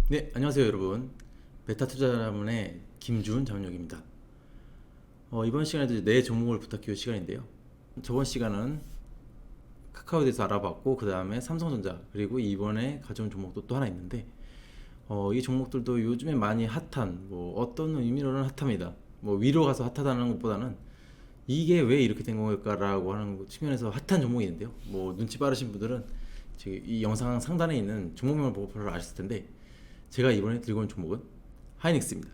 네, 안녕하세요 여러분. 베타 투자자문의 김준 자문역입니다. 이번 시간에도 내 종목을 부탁해요 시간인데요. 저번 시간은 카카오에 대해서 알아봤고 그 다음에 삼성전자 그리고 이번에 가져온 종목도 또 하나 있는데 이 종목들도 요즘에 많이 핫한 뭐 어떤 의미로는 핫합니다. 뭐 위로 가서 핫하다는 것보다는 이게 왜 이렇게 된 걸까라고 하는 측면에서 핫한 종목이 있는데요. 뭐 눈치 빠르신 분들은 지금 이 영상 상단에 있는 종목명을 보고 바로 아실 텐데 제가 이번에 들고 온 종목은 하이닉스입니다.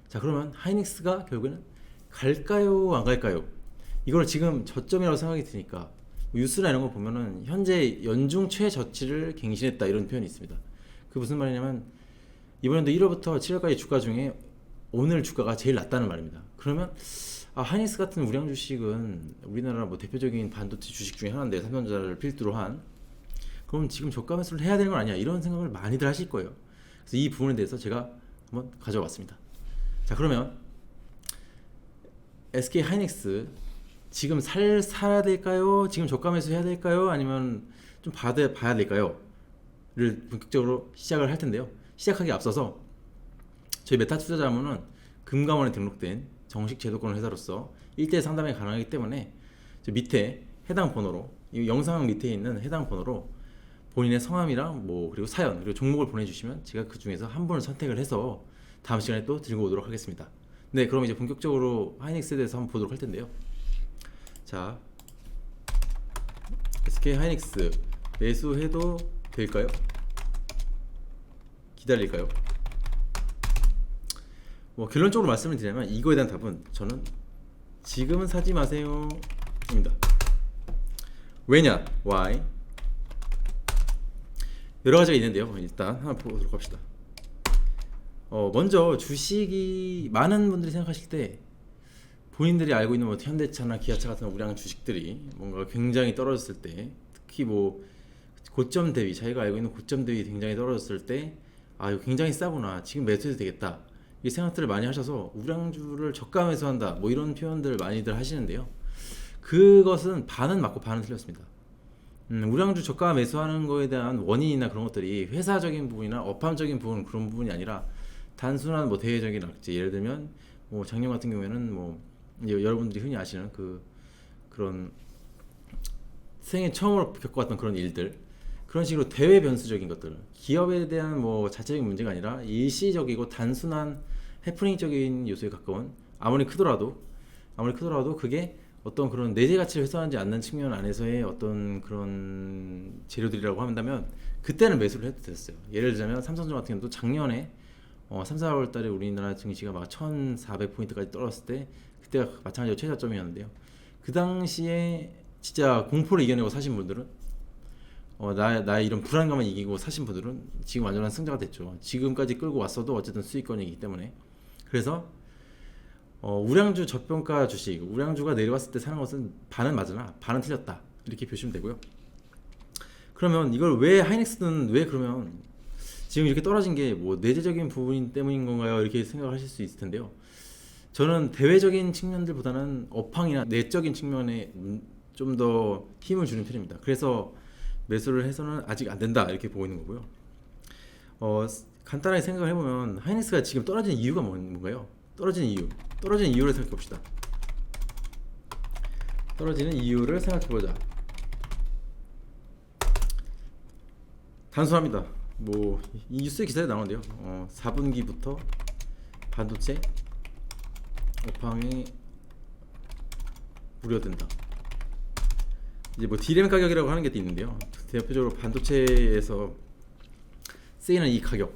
자, 그러면 하이닉스가 결국에는 갈까요 안 갈까요? 이걸 지금 저점이라고 생각이 드니까 뉴스나 이런 거 보면은 현재 연중 최저치를 갱신했다 이런 표현이 있습니다. 그 무슨 말이냐면 이번에도 1월부터 7월까지 주가 중에 오늘 주가가 제일 낮다는 말입니다. 그러면 하이닉스 같은 우량 주식은 우리나라 뭐 대표적인 반도체 주식 중에 하나인데 삼성전자를 필두로 한 그럼 지금 저가 매수를 해야 되는 건 아니야 이런 생각을 많이들 하실 거예요. 그래서 이 부분에 대해서 제가 한번 가져왔습니다. 자, 그러면 SK 하이닉스 지금 사야 될까요? 지금 저가 매수 해야 될까요? 아니면 좀 봐야 될까요? 를 본격적으로 시작을 할 텐데요. 시작하기 앞서서 저희 메타 투자자문은 금감원에 등록된 정식 제도권 회사로서 1대1 상담이 가능하기 때문에 저 밑에 해당 번호로 이 영상 밑에 있는 해당 번호로 본인의 성함이랑 뭐 그리고 사연 그리고 종목을 보내주시면 제가 그 중에서 한 분을 선택을 해서 다음 시간에 또 들고 오도록 하겠습니다. 네, 그럼 이제 본격적으로 하이닉스에 대해서 한번 보도록 할 텐데요. 자, SK 하이닉스 매수해도 될까요? 기다릴까요? 뭐 결론적으로 말씀을 드리면 이거에 대한 답은 저는 지금은 사지 마세요 입니다. 왜냐? Why? 여러 가지가 있는데요. 일단 하나 보도록 합시다. 먼저 주식이 많은 분들이 생각하실 때 본인들이 알고 있는 뭐 현대차나 기아차 같은 우량 주식들이 뭔가 굉장히 떨어졌을 때 특히 뭐 고점 대비 자기가 알고 있는 고점 대비 굉장히 떨어졌을 때 이거 굉장히 싸구나 지금 매수해도 되겠다 이 생각들을 많이 하셔서 우량주를 저가 매수한다 뭐 이런 표현들 많이들 하시는데요. 그것은 반은 맞고 반은 틀렸습니다. 우량주 저가 매수하는 거에 대한 원인이나 그런 것들이 회사적인 부분이나 업황적인 부분 그런 부분이 아니라 단순한 뭐 대외적인 악재 예를 들면 뭐 작년 같은 경우에는 뭐 여러분들이 흔히 아시는 그런 생애 처음으로 겪어왔던 그런 일들 그런 식으로 대외 변수적인 것들 기업에 대한 뭐 자체적인 문제가 아니라 일시적이고 단순한 해프닝적인 요소에 가까운 아무리 크더라도 그게 어떤 그런 내재 가치를 훼손하지 않는 측면 안에서의 어떤 그런 재료들이라고 한다면 그때는 매수를 해도 됐어요. 예를 들자면 삼성전자 같은 경우도 작년에 3, 4월 달에 우리나라 증시가 막 1400포인트까지 떨어졌을 때 그때가 마찬가지로 최저점이었는데요. 그 당시에 진짜 공포를 이겨내고 사신 분들은 나의 이런 불안감을 이기고 사신 분들은 지금 완전한 승자가 됐죠. 지금까지 끌고 왔어도 어쨌든 수익권이기 때문에. 그래서 우량주 저평가 주식, 우량주가 내려왔을 때 사는 것은 반은 맞으나 반은 틀렸다 이렇게 보시면 되고요. 그러면 이걸 왜 하이닉스는 왜 그러면 지금 이렇게 떨어진 게 뭐 내재적인 부분 때문인 건가요? 이렇게 생각하실 수 있을 텐데요. 저는 대외적인 측면들보다는 업황이나 내적인 측면에 좀 더 힘을 주는 편입니다. 그래서 매수를 해서는 아직 안 된다 이렇게 보고 있는 거고요. 간단하게 생각을 해보면 하이닉스가 지금 떨어지는 이유가 뭔가요? 떨어지는 이유를 생각해 봅시다. 떨어지는 이유를 생각해 보자. 단순합니다. 뭐 이 뉴스 기사에 나오는데요. 4분기부터 반도체 업황이 우려된다. 이제 뭐 D램 가격이라고 하는 게 있는데요. 대표적으로 반도체에서 쓰이는 이 가격,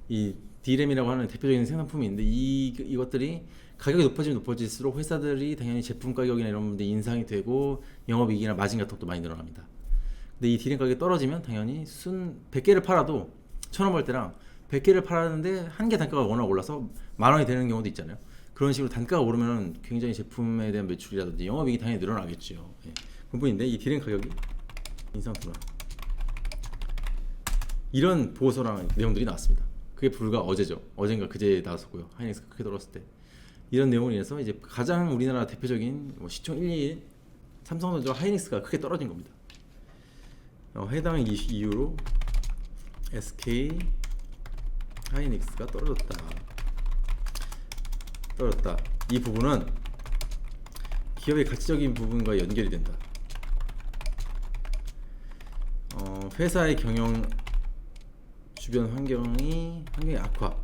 이 D램이라고 하는 대표적인 생산품이 있는데 이것들이 가격이 높아질수록 회사들이 당연히 제품 가격이나 이런 부분들 인상이 되고 영업이익이나 마진 같은 것도 많이 늘어납니다. 근데 이 D램 가격이 떨어지면 당연히 100개를 팔아도 1,000원 벌 때랑 100개를 팔았는데 한 개 단가가 워낙 올라서 10,000원이 되는 경우도 있잖아요. 그런 식으로 단가가 오르면 굉장히 제품에 대한 매출이라든지 영업이익이 당연히 늘어나겠죠. 예. 그 부분인데 이 D램 가격이 인상 불안 이런 보고서랑 내용들이 나왔습니다. 그게 불과 어제죠. 어젠가 그제 나왔었고요. 하이닉스가 크게 떨어졌을 때 이런 내용으로 인해서 이제 가장 우리나라 대표적인 뭐 시총 1, 2위 삼성전자와 하이닉스가 크게 떨어진 겁니다. 해당 이유로 SK 하이닉스가 떨어졌다. 이 부분은 기업의 가치적인 부분과 연결이 된다. 회사의 경영 주변 환경이 악화.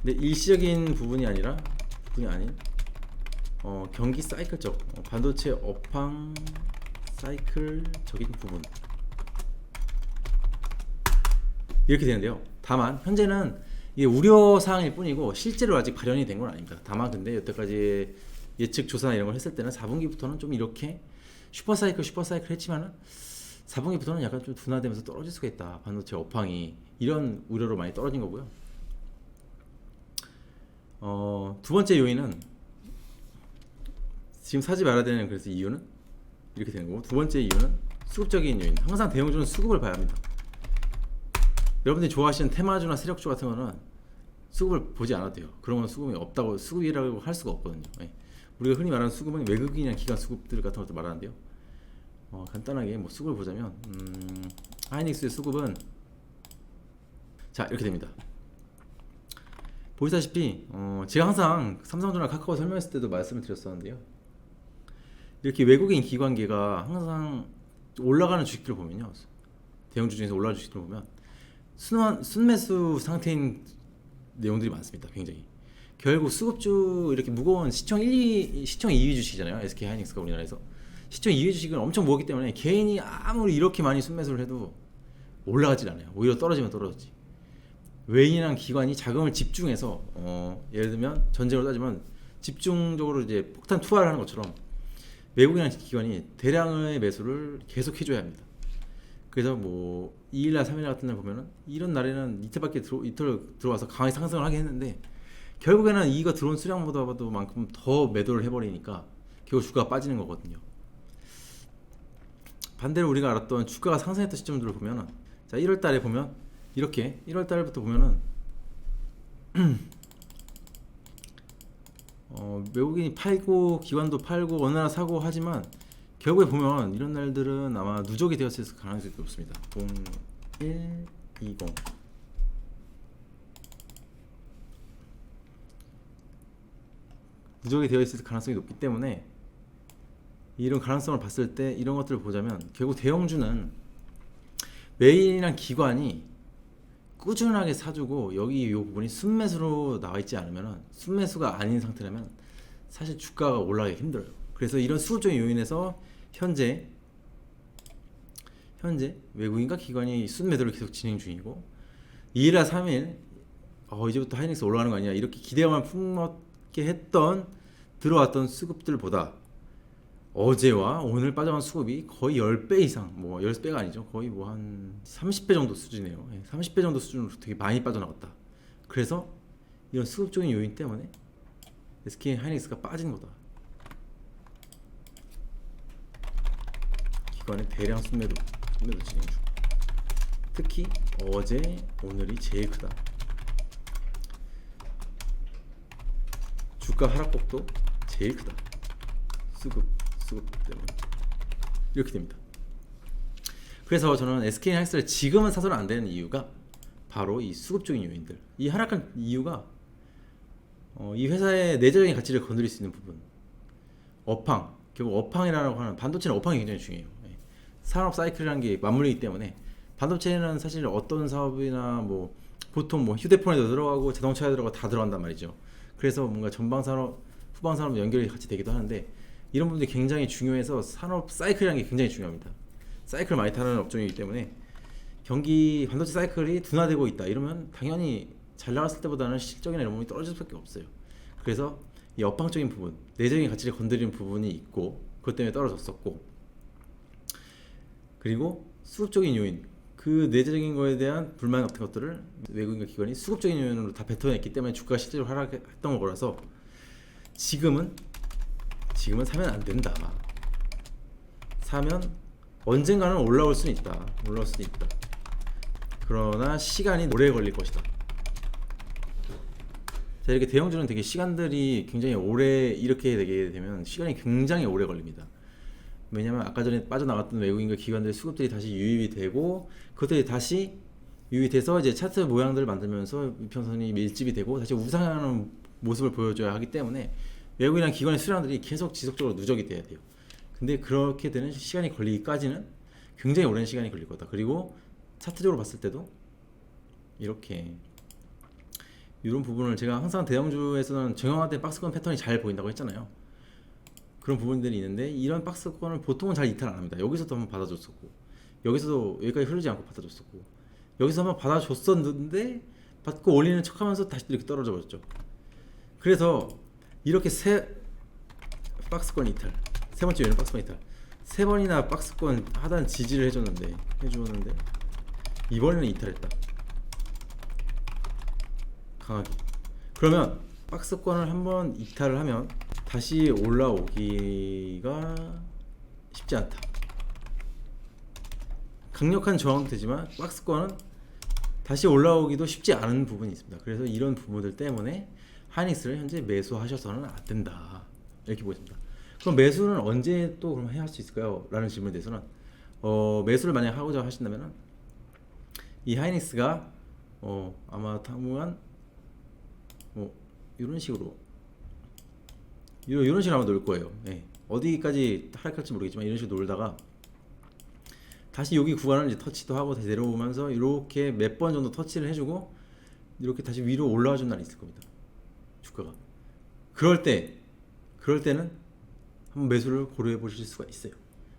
근데 일시적인 부분이 아닌 경기 사이클적, 반도체 업황 사이클적인 부분, 이렇게 되는데요. 다만 현재는 이게 우려 사항일 뿐이고 실제로 아직 발현이 된 건 아닙니다. 다만 근데 여태까지 예측 조사나 이런 걸 했을 때는 4분기부터는 좀 이렇게 슈퍼사이클 했지만은 4분기부터는 약간 좀 둔화되면서 떨어질 수가 있다. 반도체 업황이, 이런 우려로 많이 떨어진 거고요. 두 번째 요인은 지금 사지 말아야 되는 그래서 이유는 이렇게 되는 거고, 두 번째 이유는 수급적인 요인. 항상 대형주는 수급을 봐야 합니다. 여러분들이 좋아하시는 테마주나 세력주 같은 거는 수급을 보지 않아도 돼요. 그런 건 수급이 없다고, 수급이라고 할 수가 없거든요. 예. 우리가 흔히 말하는 수급은 외국인이나 기관 수급들 같은 것도 말하는데요. 간단하게 뭐 수급을 보자면 하이닉스의 수급은 자, 이렇게 됩니다. 보시다시피 제가 항상 삼성전자 카카오 설명했을 때도 말씀을 드렸었는데요. 이렇게 외국인 기관계가 항상 올라가는 주식들을 보면요, 대형주 중에서 올라가는 주식들을 보면 순매수 상태인 내용들이 많습니다. 굉장히. 결국 수급주, 이렇게 무거운 시총 2위 주식이잖아요. SK 하이닉스가 우리나라에서 시총 2위 주식은 엄청 무겁기 때문에 개인이 아무리 이렇게 많이 순매수를 해도 올라가질 않아요. 오히려 떨어지면 떨어지지. 외인이랑 기관이 자금을 집중해서 예를 들면 전쟁으로 따지면 집중적으로 이제 폭탄 투하를 하는 것처럼 외국인이랑 기관이 대량의 매수를 계속 해줘야 합니다. 그래서 뭐 2일날 3일날 같은 날 보면은 이런 날에는 이틀 들어와서 강하게 상승을 하게 했는데 결국에는 이거 들어온 수량보다도 만큼 더 매도를 해버리니까 결국 주가가 빠지는 거거든요. 반대로 우리가 알았던 주가가 상승했던 시점들을 보면은, 자 1월달에 보면 이렇게 1월달부터 보면은 외국인이 팔고 기관도 팔고 어느 나라 사고 하지만 결국에 보면 이런 날들은 아마 누적이 되었을 가능성이 높습니다. 0120 누적이 되어 있을 가능성이 높기 때문에 이런 가능성을 봤을 때 이런 것들을 보자면 결국 대형주는 외인이랑 기관이 꾸준하게 사주고 여기 이 부분이 순매수로 나와 있지 않으면, 순매수가 아닌 상태라면 사실 주가가 올라가기 힘들어요. 그래서 이런 수급적인 요인에서 현재 외국인과 기관이 순매도를 계속 진행 중이고 2일이나 3일 이제부터 하이닉스 올라가는 거 아니야 이렇게 기대감을 품먹게 했던 들어왔던 수급들보다 어제와 오늘 빠져나간 수급이 거의 10배 이상, 뭐 10배가 아니죠, 거의 뭐 한 30배 정도 수준이에요. 30배 정도 수준으로 되게 많이 빠져나갔다. 그래서 이런 수급적인 요인 때문에 SK 하이닉스가 빠지는 거다. 기관의 대량 순매도 진행 중. 특히 어제 오늘이 제일 크다. 주가 하락폭도 제일 크다. 수급 때문에 이렇게 됩니다. 그래서 저는 SK 하이닉스를 지금은 사서는 안 되는 이유가 바로 이 수급적인 요인들, 이 하락한 이유가 이 회사의 내재적인 가치를 건드릴 수 있는 부분, 업황, 결국 업황이라고 하는, 반도체는 업황이 굉장히 중요해요. 산업 사이클이라는 게 맞물리기 때문에 반도체는 사실 어떤 사업이나 뭐 보통 뭐 휴대폰에도 들어가고 자동차에 들어가고 다 들어간단 말이죠. 그래서 뭔가 전방 산업, 후방 산업 연결이 같이 되기도 하는데 이런 부분들이 굉장히 중요해서 산업 사이클이라는 게 굉장히 중요합니다. 사이클을 많이 타는 업종이기 때문에 경기 반도체 사이클이 둔화되고 있다 이러면 당연히 잘 나갔을 때보다는 실적이나 이런 부분이 떨어질 수밖에 없어요. 그래서 이 업황적인 부분, 내적인 가치를 건드리는 부분이 있고 그것 때문에 떨어졌었고, 그리고 수급적인 요인, 그 내재적인 거에 대한 불만 같은 것들을 외국인과 기관이 수급적인 요인으로 다 뱉어냈기 때문에 주가가 실제로 하락했던 거라서 지금은 사면 안 된다. 사면 언젠가는 올라올 수는 있다. 그러나 시간이 오래 걸릴 것이다. 자, 이렇게 대형주는 되게 시간들이 굉장히 오래, 이렇게 되게 되면 시간이 굉장히 오래 걸립니다. 왜냐면 아까 전에 빠져나갔던 외국인과 기관들의 수급들이 다시 유입이 되고 그것들이 다시 유입이 돼서 이제 차트 모양들을 만들면서 이평선이 밀집이 되고 다시 우상하는 모습을 보여줘야 하기 때문에 외국이나 기관의 수량들이 계속 지속적으로 누적이 돼야 돼요. 근데 그렇게 되는 시간이 걸리기까지는 굉장히 오랜 시간이 걸릴 거다. 그리고 차트적으로 봤을 때도 이렇게 이런 부분을 제가 항상 대형주에서는 정형화된 박스권 패턴이 잘 보인다고 했잖아요. 그런 부분들이 있는데 이런 박스권을 보통은 잘 이탈 안 합니다. 여기서도 한번 받아줬었고 여기서도 여기까지 흐르지 않고 받아줬었고 여기서 한번 받아줬었는데 받고 올리는 척하면서 다시 이렇게 떨어져 버렸죠. 그래서 이렇게 박스권 이탈, 세 번째 요인은 박스권 이탈, 세 번이나 박스권 하단 지지를 해주었는데 이번에는 이탈했다. 강하게. 그러면 박스권을 한번 이탈을 하면 다시 올라오기가 쉽지 않다. 강력한 저항도 되지만 박스권은 다시 올라오기도 쉽지 않은 부분이 있습니다. 그래서 이런 부분들 때문에 하이닉스를 현재 매수하셔서는 안 된다. 이렇게 보입니다. 그럼 매수는 언제 또 그럼 해야 할 수 있을까요? 라는 질문에 대해서는 매수를 만약 하고자 하신다면은 이 하이닉스가 아마 당분간 이런 식으로 아마 놀 거예요. 네. 어디까지 하락할지 모르겠지만 이런 식으로 놀다가 다시 여기 구간을 이제 터치도 하고 다시 내려오면서 이렇게 몇 번 정도 터치를 해주고 이렇게 다시 위로 올라와 준 날이 있을 겁니다. 주가가. 그럴 때는 한번 매수를 고려해 보실 수가 있어요.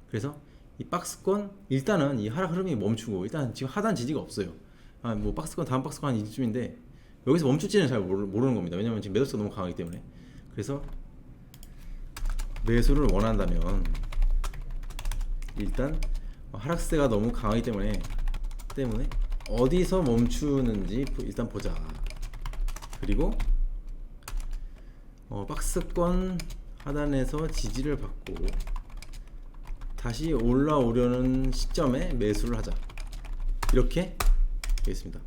그래서 이 박스권 일단은 이 하락 흐름이 멈추고 일단 지금 하단 지지가 없어요. 뭐 박스권 다음 박스권 한 이쯤인데 여기서 멈출지는 잘 모르는 겁니다. 왜냐면 지금 매도수가 너무 강하기 때문에. 그래서 매수를 원한다면 일단 하락세가 너무 강하기 때문에 어디서 멈추는지 일단 보자. 그리고 박스권 하단에서 지지를 받고 다시 올라오려는 시점에 매수를 하자. 이렇게 되겠습니다.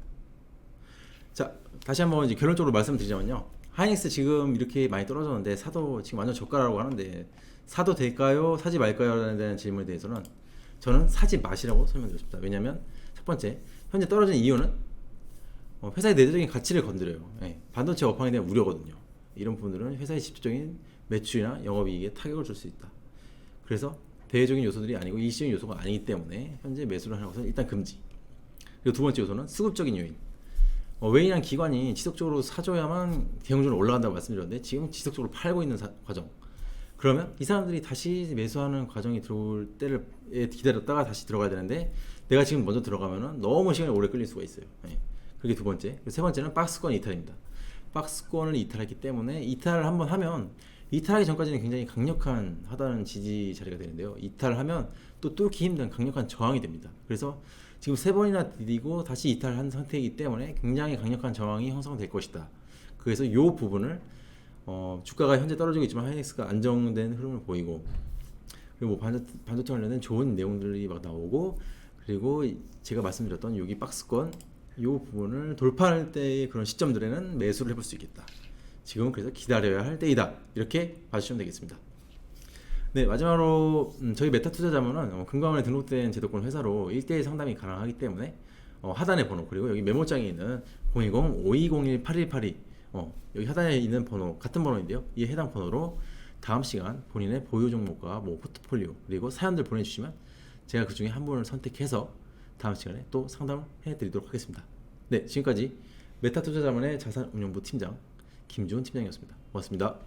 자, 다시 한번 이제 결론적으로 말씀드리자면요. 하이닉스 지금 이렇게 많이 떨어졌는데 사도 지금 완전 저가라고 하는데 사도 될까요? 사지 말까요? 라는 대한 질문에 대해서는 저는 사지 마시라고 설명드렸습니다. 왜냐하면 첫 번째, 현재 떨어진 이유는 회사의 내재적인 가치를 건드려요. 예, 반도체 업황에 대한 우려거든요. 이런 부분들은 회사의 직접적인 매출이나 영업이익에 타격을 줄 수 있다. 그래서 대외적인 요소들이 아니고 일시적인 요소가 아니기 때문에 현재 매수를 하는 것은 일단 금지. 그리고 두 번째 요소는 수급적인 요인. 외인이랑 기관이 지속적으로 사줘야만 대형주는 올라간다고 말씀드렸는데 지금 지속적으로 팔고 있는 과정. 그러면 이 사람들이 다시 매수하는 과정이 들어올 때를 기다렸다가 다시 들어가야 되는데 내가 지금 먼저 들어가면은 너무 시간이 오래 끌릴 수가 있어요. 네. 그게 두 번째. 세 번째는 박스권 이탈입니다. 박스권을 이탈했기 때문에 이탈을 한번 하면 이탈하기 전까지는 굉장히 강력한 하단은 지지 자리가 되는데요. 이탈을 하면 또 뚫기 힘든 강력한 저항이 됩니다. 그래서 지금 세 번이나 디디고 다시 이탈한 상태이기 때문에 굉장히 강력한 저항이 형성될 것이다. 그래서 이 부분을 주가가 현재 떨어지고 있지만 하이닉스가 안정된 흐름을 보이고 그리고 뭐 반도체 관련된 좋은 내용들이 막 나오고 그리고 제가 말씀드렸던 여기 박스권 이 부분을 돌파할 때의 그런 시점들에는 매수를 해볼 수 있겠다. 지금은 그래서 기다려야 할 때이다. 이렇게 봐주시면 되겠습니다. 네, 마지막으로 저희 메타투자자문은 금감원에 등록된 제도권 회사로 1대1 상담이 가능하기 때문에 하단의 번호 그리고 여기 메모장에 있는 020-5201-8182 여기 하단에 있는 번호 같은 번호인데요. 이에 해당 번호로 다음 시간 본인의 보유 종목과 뭐 포트폴리오 그리고 사연들 보내주시면 제가 그 중에 한 분을 선택해서 다음 시간에 또 상담을 해드리도록 하겠습니다. 네, 지금까지 메타투자자문의 자산운용부 팀장 김주훈 팀장이었습니다. 고맙습니다.